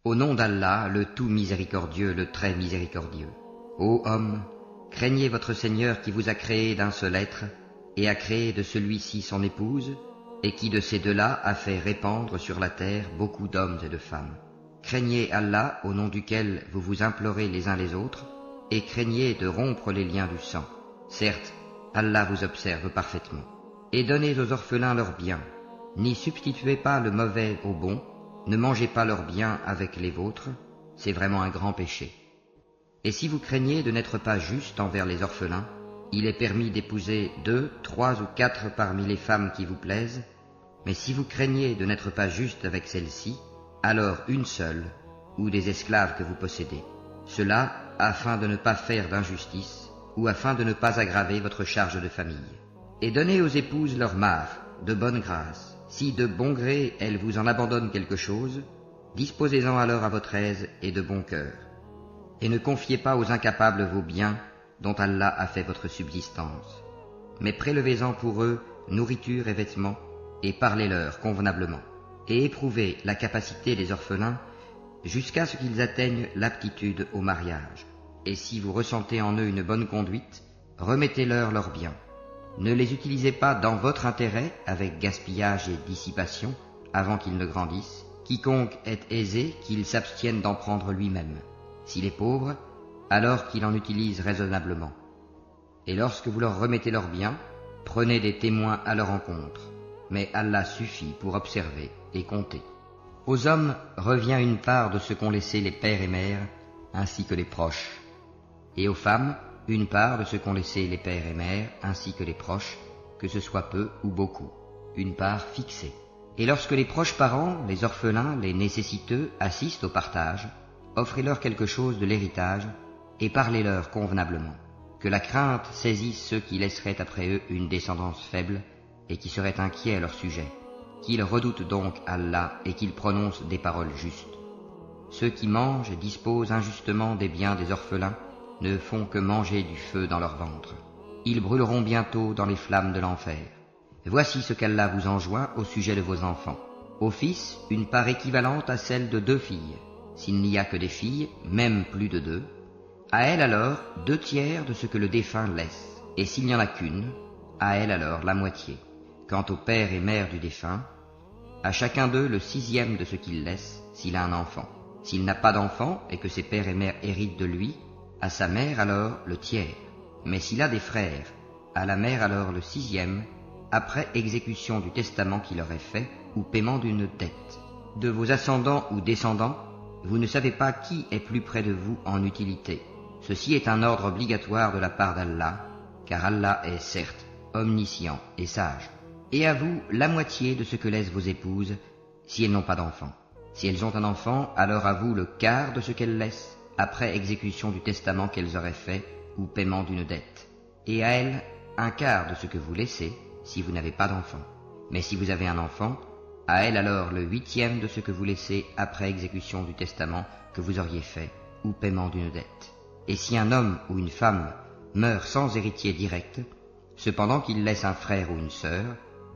Au nom d'Allah, le tout miséricordieux, le très miséricordieux. Ô hommes, craignez votre Seigneur qui vous a créé d'un seul être, et a créé de celui-ci son épouse, et qui de ces deux-là a fait répandre sur la terre beaucoup d'hommes et de femmes. Craignez Allah au nom duquel vous vous implorez les uns les autres, et craignez de rompre les liens du sang. Certes, Allah vous observe parfaitement. Et donnez aux orphelins leurs biens. N'y substituez pas le mauvais au bon, ne mangez pas leurs biens avec les vôtres, c'est vraiment un grand péché. Et si vous craignez de n'être pas juste envers les orphelins, il est permis d'épouser 2, 3 ou 4 parmi les femmes qui vous plaisent, mais si vous craignez de n'être pas juste avec celles-ci, alors une seule, ou des esclaves que vous possédez. Cela afin de ne pas faire d'injustice, ou afin de ne pas aggraver votre charge de famille. Et donnez aux épouses leur mahar, de bonne grâce. Si de bon gré elles vous en abandonnent quelque chose, disposez-en alors à votre aise et de bon cœur. Et ne confiez pas aux incapables vos biens, dont Allah a fait votre subsistance. Mais prélevez-en pour eux nourriture et vêtements, et parlez-leur convenablement. Et éprouvez la capacité des orphelins jusqu'à ce qu'ils atteignent l'aptitude au mariage. Et si vous ressentez en eux une bonne conduite, remettez-leur leurs biens. Ne les utilisez pas dans votre intérêt avec gaspillage et dissipation avant qu'ils ne grandissent. Quiconque est aisé, qu'il s'abstienne d'en prendre lui-même. S'il est pauvre, alors qu'il en utilise raisonnablement. Et lorsque vous leur remettez leurs biens, prenez des témoins à leur encontre. Mais Allah suffit pour observer et compter. Aux hommes revient une part de ce qu'ont laissé les pères et mères, ainsi que les proches. Et aux femmes, une part de ce qu'ont laissé les pères et mères, ainsi que les proches, que ce soit peu ou beaucoup, une part fixée. Et lorsque les proches parents, les orphelins, les nécessiteux assistent au partage, offrez-leur quelque chose de l'héritage, et parlez-leur convenablement. Que la crainte saisisse ceux qui laisseraient après eux une descendance faible, et qui seraient inquiets à leur sujet. Qu'ils redoutent donc Allah et qu'ils prononcent des paroles justes. Ceux qui mangent et disposent injustement des biens des orphelins ne font que manger du feu dans leur ventre. Ils brûleront bientôt dans les flammes de l'enfer. Voici ce qu'Allah vous enjoint au sujet de vos enfants. Aux fils, une part équivalente à celle de 2 filles. S'il n'y a que des filles, même plus de 2, à elles alors 2/3 de ce que le défunt laisse. Et s'il n'y en a qu'une, à elle alors la moitié. Quant au père et mère du défunt, à chacun d'eux le 6e de ce qu'il laisse, s'il a un enfant. S'il n'a pas d'enfant et que ses pères et mères héritent de lui, à sa mère alors le 1/3. Mais s'il a des frères, à la mère alors le 6e, après exécution du testament qu'il aurait fait ou paiement d'une dette. De vos ascendants ou descendants, vous ne savez pas qui est plus près de vous en utilité. Ceci est un ordre obligatoire de la part d'Allah, car Allah est certes omniscient et sage. Et à vous la moitié de ce que laissent vos épouses, si elles n'ont pas d'enfant. Si elles ont un enfant, alors à vous le quart de ce qu'elles laissent, après exécution du testament qu'elles auraient fait, ou paiement d'une dette. Et à elles, un quart de ce que vous laissez, si vous n'avez pas d'enfant. Mais si vous avez un enfant, à elles alors le 8e de ce que vous laissez, après exécution du testament que vous auriez fait, ou paiement d'une dette. Et si un homme ou une femme meurt sans héritier direct, cependant qu'il laisse un frère ou une sœur,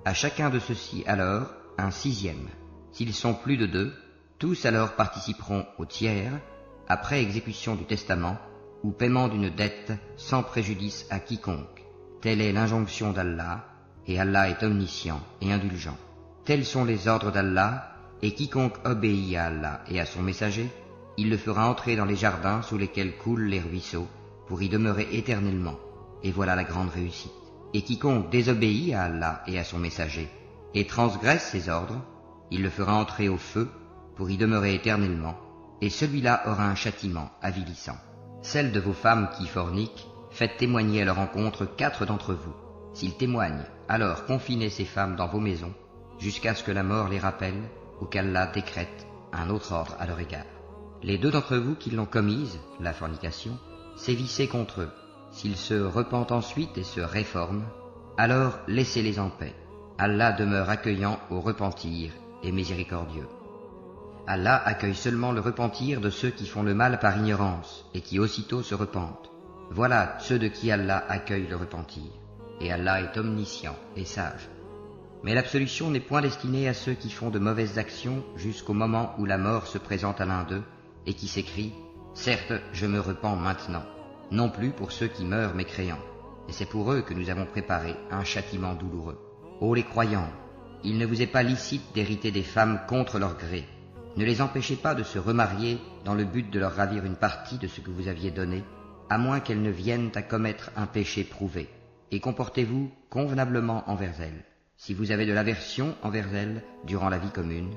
à chacun de ceux-ci alors un 6e. S'ils sont plus de 2, tous alors participeront au 1/3, après exécution du testament, ou paiement d'une dette sans préjudice à quiconque. Telle est l'injonction d'Allah, et Allah est omniscient et indulgent. Tels sont les ordres d'Allah, et quiconque obéit à Allah et à son messager, il le fera entrer dans les jardins sous lesquels coulent les ruisseaux, pour y demeurer éternellement, et voilà la grande réussite. Et quiconque désobéit à Allah et à son messager, et transgresse ses ordres, il le fera entrer au feu, pour y demeurer éternellement, et celui-là aura un châtiment avilissant. Celles de vos femmes qui forniquent, faites témoigner à leur encontre 4 d'entre vous. S'ils témoignent, alors confinez ces femmes dans vos maisons, jusqu'à ce que la mort les rappelle, ou qu'Allah décrète un autre ordre à leur égard. Les 2 d'entre vous qui l'ont commise, la fornication, sévissez contre eux. S'ils se repentent ensuite et se réforment, alors laissez-les en paix. Allah demeure accueillant au repentir et miséricordieux. Allah accueille seulement le repentir de ceux qui font le mal par ignorance et qui aussitôt se repentent. Voilà ceux de qui Allah accueille le repentir. Et Allah est omniscient et sage. Mais l'absolution n'est point destinée à ceux qui font de mauvaises actions jusqu'au moment où la mort se présente à l'un d'eux et qui s'écrie « Certes, je me repens maintenant », non plus pour ceux qui meurent mécréants. Et c'est pour eux que nous avons préparé un châtiment douloureux. Ô les croyants, il ne vous est pas licite d'hériter des femmes contre leur gré. Ne les empêchez pas de se remarier dans le but de leur ravir une partie de ce que vous aviez donné, à moins qu'elles ne viennent à commettre un péché prouvé. Et comportez-vous convenablement envers elles. Si vous avez de l'aversion envers elles durant la vie commune,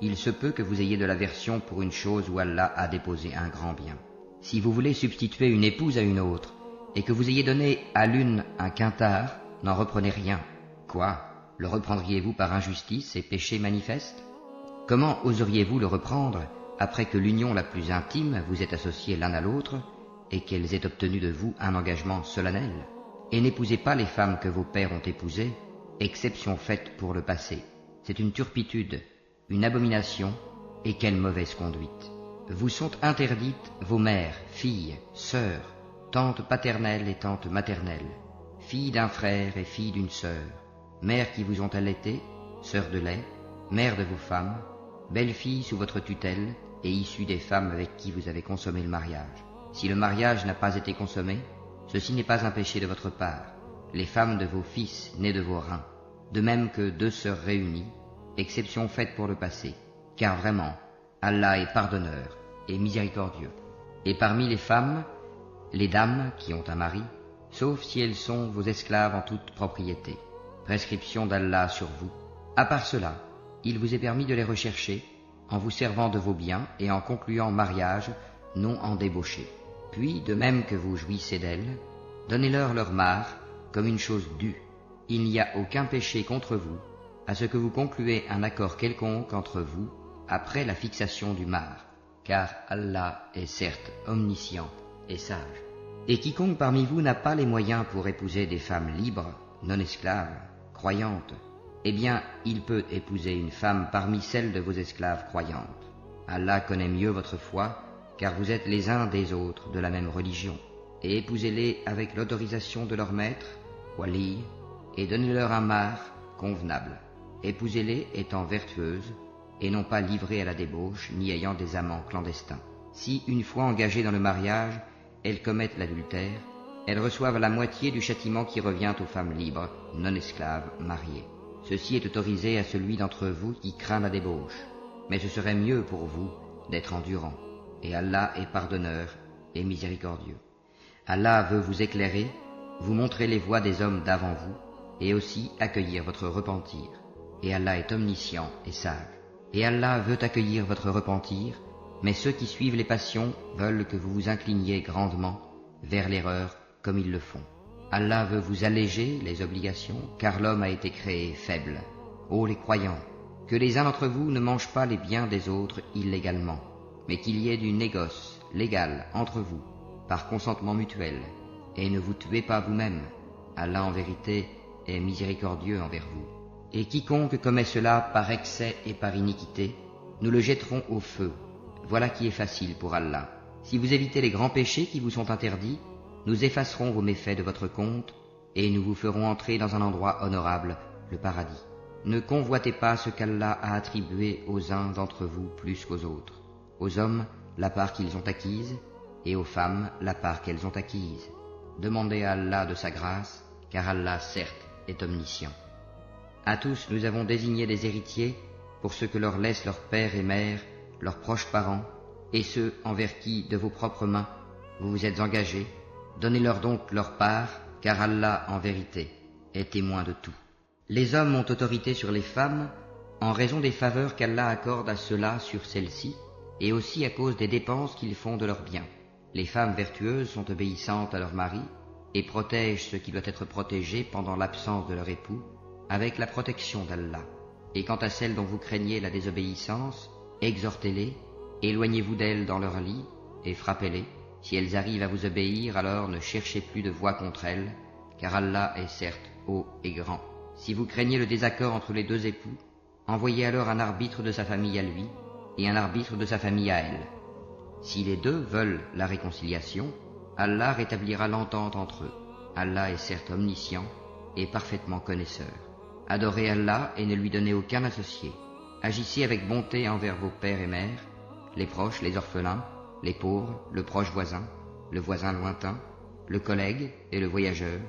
il se peut que vous ayez de l'aversion pour une chose où Allah a déposé un grand bien. Si vous voulez substituer une épouse à une autre, et que vous ayez donné à l'une un quintard, n'en reprenez rien. Quoi? Le reprendriez-vous par injustice et péché manifeste? Comment oseriez-vous le reprendre après que l'union la plus intime vous ait associés l'un à l'autre, et qu'elles aient obtenu de vous un engagement solennel? Et n'épousez pas les femmes que vos pères ont épousées, exception faite pour le passé. C'est une turpitude, une abomination, et quelle mauvaise conduite. Vous sont interdites vos mères, filles, sœurs, tantes paternelles et tantes maternelles, filles d'un frère et filles d'une sœur, mères qui vous ont allaitées, sœurs de lait, mères de vos femmes, belles-filles sous votre tutelle et issues des femmes avec qui vous avez consommé le mariage. Si le mariage n'a pas été consommé, ceci n'est pas un péché de votre part. Les femmes de vos fils nés de vos reins, de même que deux sœurs réunies, exception faite pour le passé, car vraiment, Allah est pardonneur et miséricordieux. Et parmi les femmes, les dames qui ont un mari, sauf si elles sont vos esclaves en toute propriété, prescription d'Allah sur vous. À part cela, il vous est permis de les rechercher en vous servant de vos biens et en concluant mariage, non en débauché. Puis, de même que vous jouissez d'elles, donnez-leur leur mare comme une chose due. Il n'y a aucun péché contre vous, à ce que vous concluez un accord quelconque entre vous après la fixation du mare, car Allah est certes omniscient et sage. Et quiconque parmi vous n'a pas les moyens pour épouser des femmes libres, non esclaves, croyantes, eh bien, il peut épouser une femme parmi celles de vos esclaves croyantes. Allah connaît mieux votre foi, car vous êtes les uns des autres de la même religion. Et épousez-les avec l'autorisation de leur maître, wali, et donnez-leur un mare convenable. Épousez-les étant vertueuses, et non pas livrées à la débauche, ni ayant des amants clandestins. Si, une fois engagées dans le mariage, elles commettent l'adultère, elles reçoivent la moitié du châtiment qui revient aux femmes libres, non esclaves, mariées. Ceci est autorisé à celui d'entre vous qui craint la débauche, mais ce serait mieux pour vous d'être endurant, et Allah est pardonneur et miséricordieux. Allah veut vous éclairer, vous montrer les voies des hommes d'avant vous, et aussi accueillir votre repentir. Et Allah est omniscient et sage. Et Allah veut accueillir votre repentir, mais ceux qui suivent les passions veulent que vous vous incliniez grandement vers l'erreur comme ils le font. Allah veut vous alléger les obligations, car l'homme a été créé faible. Ô les croyants, que les uns d'entre vous ne mangent pas les biens des autres illégalement, mais qu'il y ait du négoce légal entre vous, par consentement mutuel, et ne vous tuez pas vous-même. Allah en vérité est miséricordieux envers vous. Et quiconque commet cela par excès et par iniquité, nous le jetterons au feu. Voilà qui est facile pour Allah. Si vous évitez les grands péchés qui vous sont interdits, nous effacerons vos méfaits de votre compte, et nous vous ferons entrer dans un endroit honorable, le paradis. Ne convoitez pas ce qu'Allah a attribué aux uns d'entre vous plus qu'aux autres. Aux hommes, la part qu'ils ont acquise, et aux femmes, la part qu'elles ont acquise. Demandez à Allah de sa grâce, car Allah, certes, est omniscient. À tous, nous avons désigné des héritiers pour ce que leur laissent leurs pères et mères, leurs proches parents, et ceux envers qui, de vos propres mains, vous vous êtes engagés. Donnez-leur donc leur part, car Allah, en vérité, est témoin de tout. Les hommes ont autorité sur les femmes en raison des faveurs qu'Allah accorde à ceux-là sur celles-ci, et aussi à cause des dépenses qu'ils font de leurs biens. Les femmes vertueuses sont obéissantes à leur mari et protègent ce qui doit être protégé pendant l'absence de leur époux, avec la protection d'Allah. Et quant à celles dont vous craignez la désobéissance, exhortez-les, éloignez-vous d'elles dans leur lit, et frappez-les. Si elles arrivent à vous obéir, alors ne cherchez plus de voix contre elles, car Allah est certes haut et grand. Si vous craignez le désaccord entre les deux époux, envoyez alors un arbitre de sa famille à lui, et un arbitre de sa famille à elle. Si les deux veulent la réconciliation, Allah rétablira l'entente entre eux. Allah est certes omniscient et parfaitement connaisseur. Adorez Allah et ne lui donnez aucun associé. Agissez avec bonté envers vos pères et mères, les proches, les orphelins, les pauvres, le proche voisin, le voisin lointain, le collègue et le voyageur,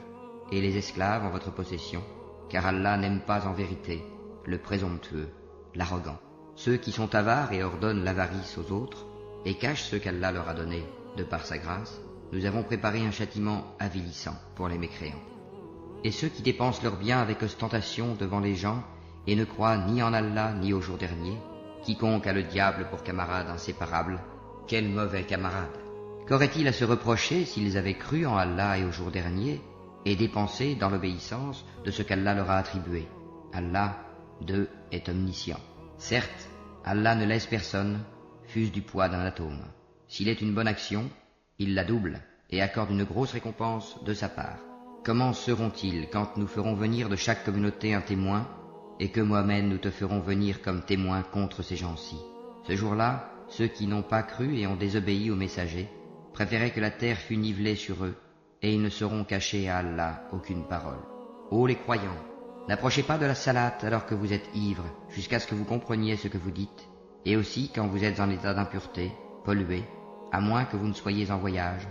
et les esclaves en votre possession, car Allah n'aime pas en vérité le présomptueux, l'arrogant. Ceux qui sont avares et ordonnent l'avarice aux autres, et cachent ce qu'Allah leur a donné de par sa grâce, nous avons préparé un châtiment avilissant pour les mécréants. Et ceux qui dépensent leurs biens avec ostentation devant les gens, et ne croient ni en Allah ni au jour dernier, quiconque a le diable pour camarade inséparable, quel mauvais camarade! Qu'auraient-ils à se reprocher s'ils avaient cru en Allah et au jour dernier, et dépensé dans l'obéissance de ce qu'Allah leur a attribué? Allah, d'eux, est omniscient. Certes, Allah ne laisse personne, fût-ce du poids d'un atome. S'il est une bonne action, il la double et accorde une grosse récompense de sa part. Comment seront-ils quand nous ferons venir de chaque communauté un témoin, et que Mohammed nous te ferons venir comme témoin contre ces gens-ci? Ce jour-là, ceux qui n'ont pas cru et ont désobéi aux messagers préféraient que la terre fût nivelée sur eux, et ils ne sauront cacher à Allah aucune parole. Ô les croyants, n'approchez pas de la salate alors que vous êtes ivres, jusqu'à ce que vous compreniez ce que vous dites, et aussi quand vous êtes en état d'impureté, pollué, à moins que vous ne soyez en voyage,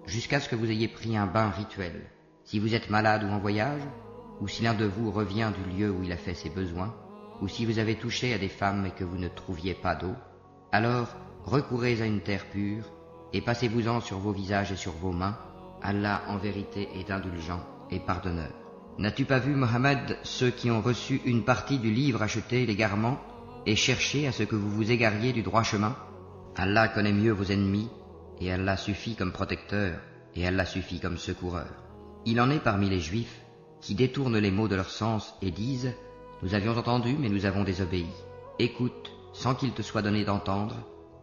jusqu'à ce que vous ayez pris un bain rituel. Si vous êtes malade ou en voyage, ou si l'un de vous revient du lieu où il a fait ses besoins, ou si vous avez touché à des femmes et que vous ne trouviez pas d'eau, alors recourez à une terre pure, et passez-vous-en sur vos visages et sur vos mains. Allah en vérité est indulgent et pardonneur. N'as-tu pas vu, Mohammed, ceux qui ont reçu une partie du livre acheter l'égarement et chercher à ce que vous vous égariez du droit chemin? Allah connaît mieux vos ennemis, et Allah suffit comme protecteur, et Allah suffit comme secoureur. Il en est parmi les Juifs qui détournent les mots de leur sens et disent « Nous avions entendu, mais nous avons désobéi. Écoute, sans qu'il te soit donné d'entendre,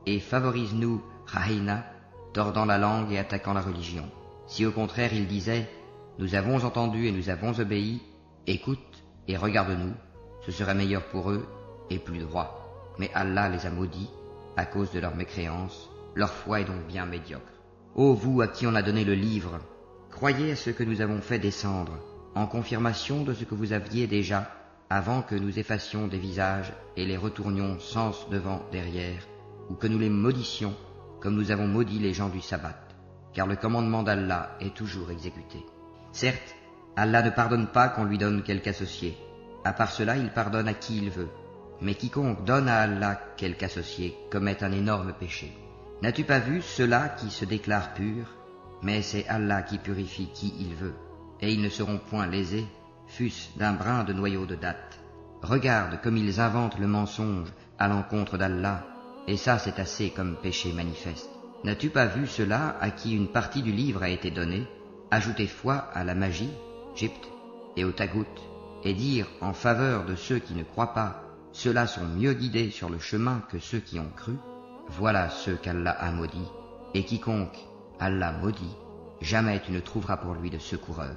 et favorise-nous, Rahina, tordant la langue et attaquant la religion. » Si au contraire ils disaient « Nous avons entendu et nous avons obéi, écoute et regarde-nous, ce serait meilleur pour eux et plus droit. » Mais Allah les a maudits à cause de leur mécréance, leur foi est donc bien médiocre. Ô vous à qui on a donné le livre, croyez à ce que nous avons fait descendre, en confirmation de ce que vous aviez déjà, avant que nous effacions des visages et les retournions sens devant derrière, ou que nous les maudissions, comme nous avons maudit les gens du sabbat, car le commandement d'Allah est toujours exécuté. Certes, Allah ne pardonne pas qu'on lui donne quelque associé, à part cela il pardonne à qui il veut, mais quiconque donne à Allah quelque associé commet un énorme péché. N'as-tu pas vu ceux-là qui se déclarent purs? Mais c'est Allah qui purifie qui il veut, et ils ne seront point lésés, fût-ce d'un brin de noyau de date. Regarde comme ils inventent le mensonge à l'encontre d'Allah, et ça c'est assez comme péché manifeste. N'as-tu pas vu ceux-là à qui une partie du livre a été donnée, ajouter foi à la magie, Gypte, et au tagout, et dire en faveur de ceux qui ne croient pas, ceux-là sont mieux guidés sur le chemin que ceux qui ont cru? Voilà ceux qu'Allah a maudits, et quiconque Allah maudit, jamais tu ne trouveras pour lui de secoureur.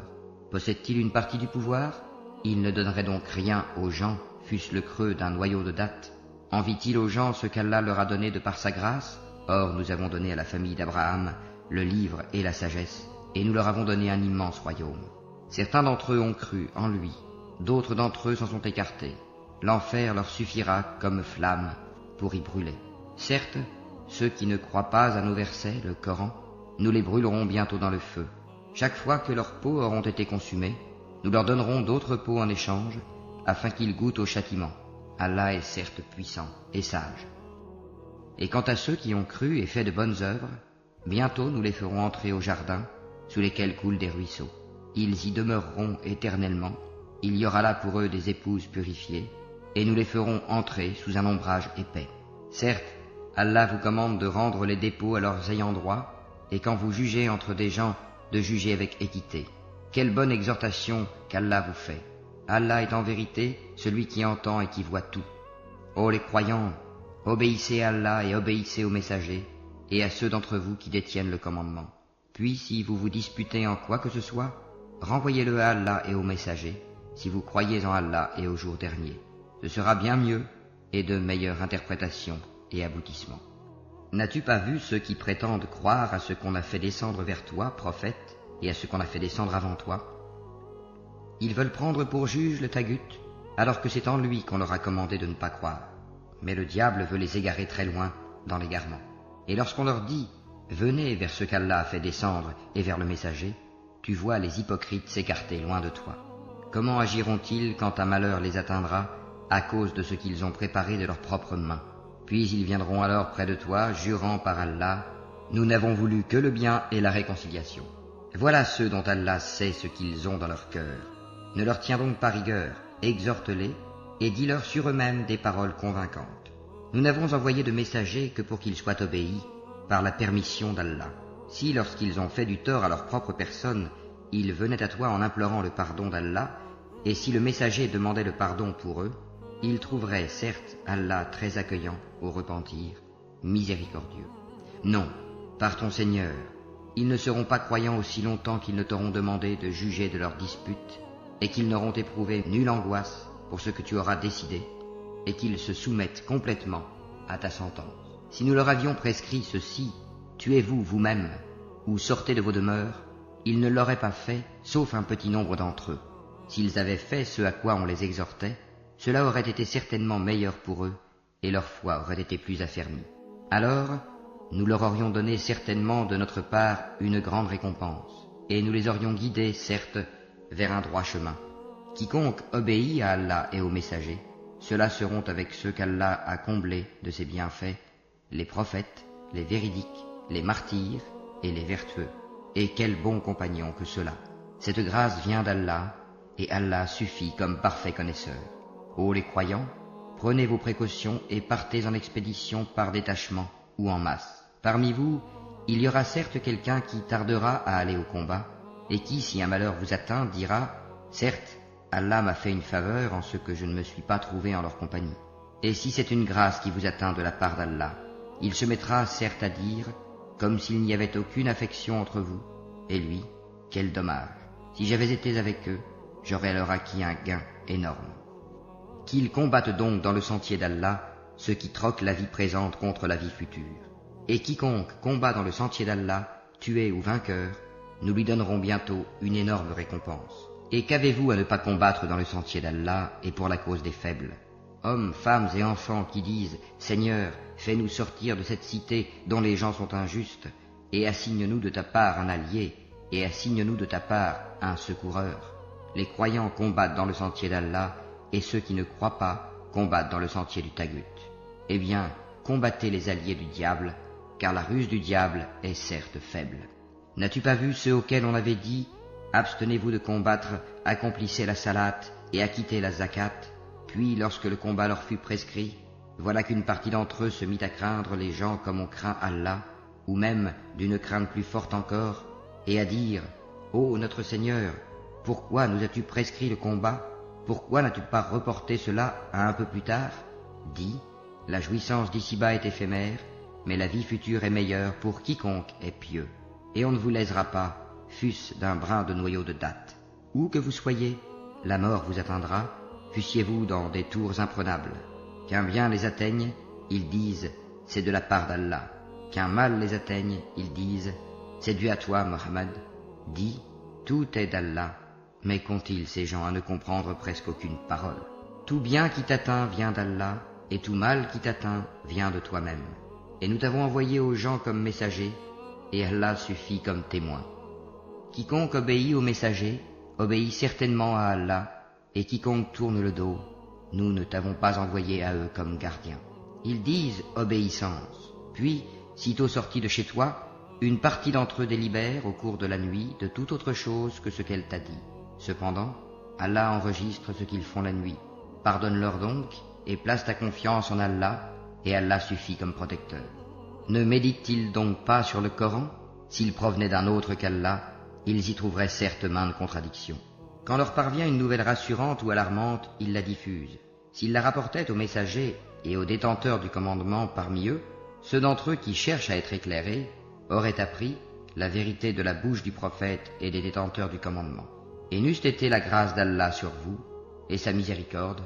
Possède-t-il une partie du pouvoir? Il ne donnerait donc rien aux gens, fût-ce le creux d'un noyau de date. Envie-t-il aux gens ce qu'Allah leur a donné de par sa grâce? Or nous avons donné à la famille d'Abraham le livre et la sagesse, et nous leur avons donné un immense royaume. Certains d'entre eux ont cru en lui, d'autres d'entre eux s'en sont écartés. L'enfer leur suffira comme flamme pour y brûler. Certes, ceux qui ne croient pas à nos versets, le Coran, nous les brûlerons bientôt dans le feu. Chaque fois que leurs peaux auront été consumées, nous leur donnerons d'autres peaux en échange, afin qu'ils goûtent au châtiment. Allah est certes puissant et sage. Et quant à ceux qui ont cru et fait de bonnes œuvres, bientôt nous les ferons entrer au jardin, sous lesquels coulent des ruisseaux. Ils y demeureront éternellement, il y aura là pour eux des épouses purifiées, et nous les ferons entrer sous un ombrage épais. Certes, Allah vous commande de rendre les dépôts à leurs ayants droit, et quand vous jugez entre des gens, de juger avec équité. Quelle bonne exhortation qu'Allah vous fait. Allah est en vérité celui qui entend et qui voit tout. Ô les croyants, obéissez à Allah et obéissez aux messagers, et à ceux d'entre vous qui détiennent le commandement. Puis si vous vous disputez en quoi que ce soit, renvoyez-le à Allah et aux messagers, si vous croyez en Allah et au jour dernier. Ce sera bien mieux et de meilleure interprétation et aboutissement. N'as-tu pas vu ceux qui prétendent croire à ce qu'on a fait descendre vers toi, prophète, et à ce qu'on a fait descendre avant toi? Ils veulent prendre pour juge le tagut, alors que c'est en lui qu'on leur a commandé de ne pas croire. Mais le diable veut les égarer très loin dans l'égarement. Et lorsqu'on leur dit « Venez vers ce qu'Allah a fait descendre et vers le messager », tu vois les hypocrites s'écarter loin de toi. Comment agiront-ils quand un malheur les atteindra à cause de ce qu'ils ont préparé de leurs propres mains? Puis ils viendront alors près de toi, jurant par Allah, « Nous n'avons voulu que le bien et la réconciliation. » Voilà ceux dont Allah sait ce qu'ils ont dans leur cœur. Ne leur tiens donc pas rigueur, exhorte-les, et dis-leur sur eux-mêmes des paroles convaincantes. Nous n'avons envoyé de messagers que pour qu'ils soient obéis par la permission d'Allah. Si, lorsqu'ils ont fait du tort à leur propre personne, ils venaient à toi en implorant le pardon d'Allah, et si le messager demandait le pardon pour eux, ils trouveraient certes Allah très accueillant au repentir, miséricordieux. Non, par ton Seigneur, ils ne seront pas croyants aussi longtemps qu'ils ne t'auront demandé de juger de leurs disputes, et qu'ils n'auront éprouvé nulle angoisse pour ce que tu auras décidé, et qu'ils se soumettent complètement à ta sentence. Si nous leur avions prescrit ceci, tuez-vous vous-même, ou sortez de vos demeures, ils ne l'auraient pas fait, sauf un petit nombre d'entre eux. S'ils avaient fait ce à quoi on les exhortait, cela aurait été certainement meilleur pour eux, et leur foi aurait été plus affermie. Alors, nous leur aurions donné certainement de notre part une grande récompense, et nous les aurions guidés, certes, vers un droit chemin. Quiconque obéit à Allah et aux messagers, ceux-là seront avec ceux qu'Allah a comblés de ses bienfaits, les prophètes, les véridiques, les martyrs et les vertueux. Et quels bons compagnons que ceux-là. Cette grâce vient d'Allah, et Allah suffit comme parfait connaisseur. Ô les croyants, prenez vos précautions et partez en expédition par détachement ou en masse. Parmi vous, il y aura certes quelqu'un qui tardera à aller au combat, et qui, si un malheur vous atteint, dira « Certes, Allah m'a fait une faveur en ce que je ne me suis pas trouvé en leur compagnie. » Et si c'est une grâce qui vous atteint de la part d'Allah, il se mettra certes à dire, comme s'il n'y avait aucune affection entre vous, et lui, quel dommage. Si j'avais été avec eux, j'aurais alors acquis un gain énorme. Qu'ils combattent donc dans le sentier d'Allah ceux qui troquent la vie présente contre la vie future. Et quiconque combat dans le sentier d'Allah, tué ou vainqueur, nous lui donnerons bientôt une énorme récompense. Et qu'avez-vous à ne pas combattre dans le sentier d'Allah et pour la cause des faibles? Hommes, femmes et enfants qui disent « Seigneur, fais-nous sortir de cette cité dont les gens sont injustes, et assigne-nous de ta part un allié, et assigne-nous de ta part un secoureur. » Les croyants combattent dans le sentier d'Allah, et ceux qui ne croient pas combattent dans le sentier du Tagut. Eh bien, combattez les alliés du diable, car la ruse du diable est certes faible. N'as-tu pas vu ceux auxquels on avait dit « Abstenez-vous de combattre, accomplissez la salate et acquittez la zakat » Puis, lorsque le combat leur fut prescrit, voilà qu'une partie d'entre eux se mit à craindre les gens comme on craint Allah, ou même d'une crainte plus forte encore, et à dire « Ô notre Seigneur, pourquoi nous as-tu prescrit le combat? Pourquoi n'as-tu pas reporté cela à un peu plus tard ?» Dis, la jouissance d'ici-bas est éphémère, mais la vie future est meilleure pour quiconque est pieux. Et on ne vous lésera pas, fût-ce d'un brin de noyau de date. Où que vous soyez, la mort vous atteindra, fussiez-vous dans des tours imprenables. Qu'un bien les atteigne, ils disent « c'est de la part d'Allah ». Qu'un mal les atteigne, ils disent « c'est dû à toi, Mohammed ». Dis « tout est d'Allah ». Mais qu'ont-ils ces gens à ne comprendre presque aucune parole? Tout bien qui t'atteint vient d'Allah, et tout mal qui t'atteint vient de toi-même. Et nous t'avons envoyé aux gens comme messagers, et Allah suffit comme témoin. Quiconque obéit aux messagers, obéit certainement à Allah, et quiconque tourne le dos, nous ne t'avons pas envoyé à eux comme gardiens. Ils disent obéissance, puis, sitôt sortis de chez toi, une partie d'entre eux délibère au cours de la nuit de toute autre chose que ce qu'elle t'a dit. Cependant, Allah enregistre ce qu'ils font la nuit. Pardonne-leur donc, et place ta confiance en Allah, et Allah suffit comme protecteur. Ne méditent-ils donc pas sur le Coran? S'ils provenaient d'un autre qu'Allah, ils y trouveraient certes maintes contradictions. Quand leur parvient une nouvelle rassurante ou alarmante, ils la diffusent. S'ils la rapportaient aux messagers et aux détenteurs du commandement parmi eux, ceux d'entre eux qui cherchent à être éclairés auraient appris la vérité de la bouche du prophète et des détenteurs du commandement. Et n'eût été la grâce d'Allah sur vous, et sa miséricorde,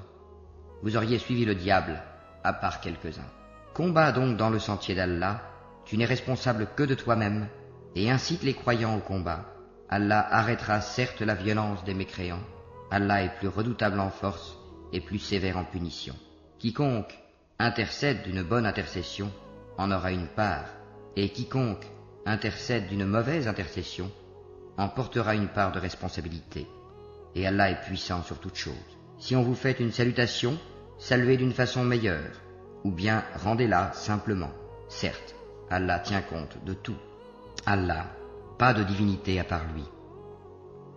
vous auriez suivi le diable, à part quelques-uns. Combat donc dans le sentier d'Allah, tu n'es responsable que de toi-même, et incite les croyants au combat. Allah arrêtera certes la violence des mécréants, Allah est plus redoutable en force et plus sévère en punition. Quiconque intercède d'une bonne intercession en aura une part, et quiconque intercède d'une mauvaise intercession en portera une part de responsabilité. Et Allah est puissant sur toute chose. Si on vous fait une salutation, saluez d'une façon meilleure, ou bien rendez-la simplement. Certes, Allah tient compte de tout. Allah, pas de divinité à part lui.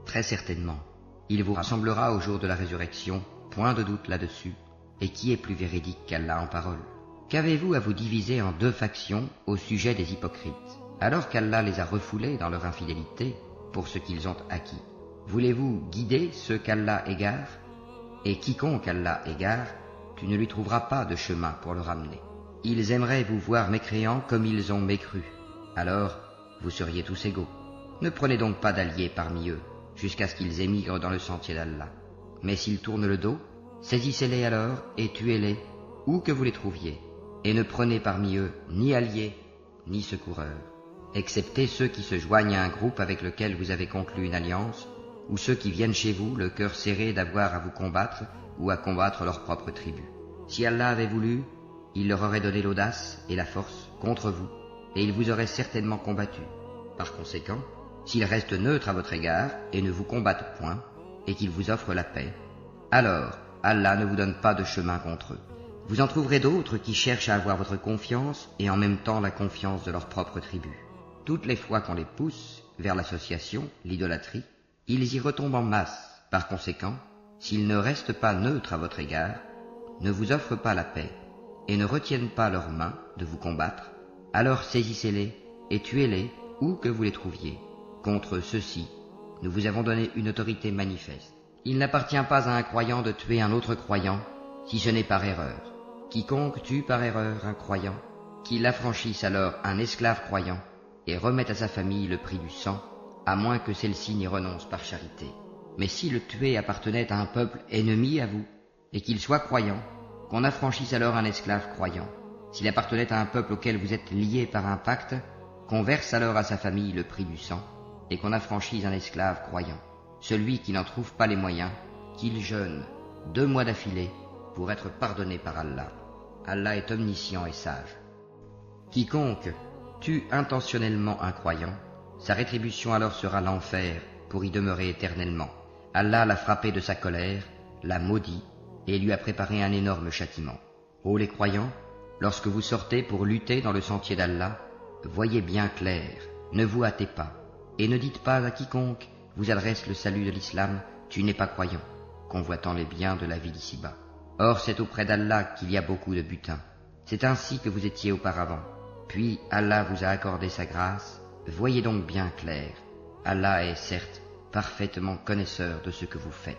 Très certainement, il vous rassemblera au jour de la résurrection, point de doute là-dessus, et qui est plus véridique qu'Allah en parole? Qu'avez-vous à vous diviser en deux factions au sujet des hypocrites, alors qu'Allah les a refoulés dans leur infidélité pour ce qu'ils ont acquis? Voulez-vous guider ceux qu'Allah égare? Et quiconque Allah égare, tu ne lui trouveras pas de chemin pour le ramener. Ils aimeraient vous voir mécréants comme ils ont mécru. Alors, vous seriez tous égaux. Ne prenez donc pas d'alliés parmi eux, jusqu'à ce qu'ils émigrent dans le sentier d'Allah. Mais s'ils tournent le dos, saisissez-les alors et tuez-les, où que vous les trouviez, et ne prenez parmi eux ni alliés, ni secoureurs, excepté ceux qui se joignent à un groupe avec lequel vous avez conclu une alliance, ou ceux qui viennent chez vous, le cœur serré d'avoir à vous combattre ou à combattre leur propre tribu. Si Allah avait voulu, il leur aurait donné l'audace et la force contre vous, et il vous aurait certainement combattu. Par conséquent, s'ils restent neutres à votre égard et ne vous combattent point, et qu'ils vous offrent la paix, alors Allah ne vous donne pas de chemin contre eux. Vous en trouverez d'autres qui cherchent à avoir votre confiance et en même temps la confiance de leur propre tribu. Toutes les fois qu'on les pousse vers l'association, l'idolâtrie, ils y retombent en masse. Par conséquent, s'ils ne restent pas neutres à votre égard, ne vous offrent pas la paix et ne retiennent pas leurs mains de vous combattre, alors saisissez-les et tuez-les où que vous les trouviez. Contre ceux-ci, nous vous avons donné une autorité manifeste. Il n'appartient pas à un croyant de tuer un autre croyant, si ce n'est par erreur. Quiconque tue par erreur un croyant, qu'il affranchisse alors un esclave croyant et remette à sa famille le prix du sang, à moins que celle-ci n'y renonce par charité. Mais si le tué appartenait à un peuple ennemi à vous, et qu'il soit croyant, qu'on affranchisse alors un esclave croyant. S'il appartenait à un peuple auquel vous êtes liés par un pacte, qu'on verse alors à sa famille le prix du sang, et qu'on affranchisse un esclave croyant. Celui qui n'en trouve pas les moyens, qu'il jeûne 2 mois d'affilée pour être pardonné par Allah. Allah est omniscient et sage. Quiconque tue intentionnellement un croyant, sa rétribution alors sera l'enfer pour y demeurer éternellement. Allah l'a frappé de sa colère, l'a maudit et lui a préparé un énorme châtiment. Ô les croyants, lorsque vous sortez pour lutter dans le sentier d'Allah, voyez bien clair, ne vous hâtez pas, et ne dites pas à quiconque vous adresse le salut de l'islam, tu n'es pas croyant, convoitant les biens de la vie d'ici-bas. Or c'est auprès d'Allah qu'il y a beaucoup de butin. C'est ainsi que vous étiez auparavant. Puis Allah vous a accordé sa grâce, voyez donc bien clair. Allah est certes parfaitement connaisseur de ce que vous faites.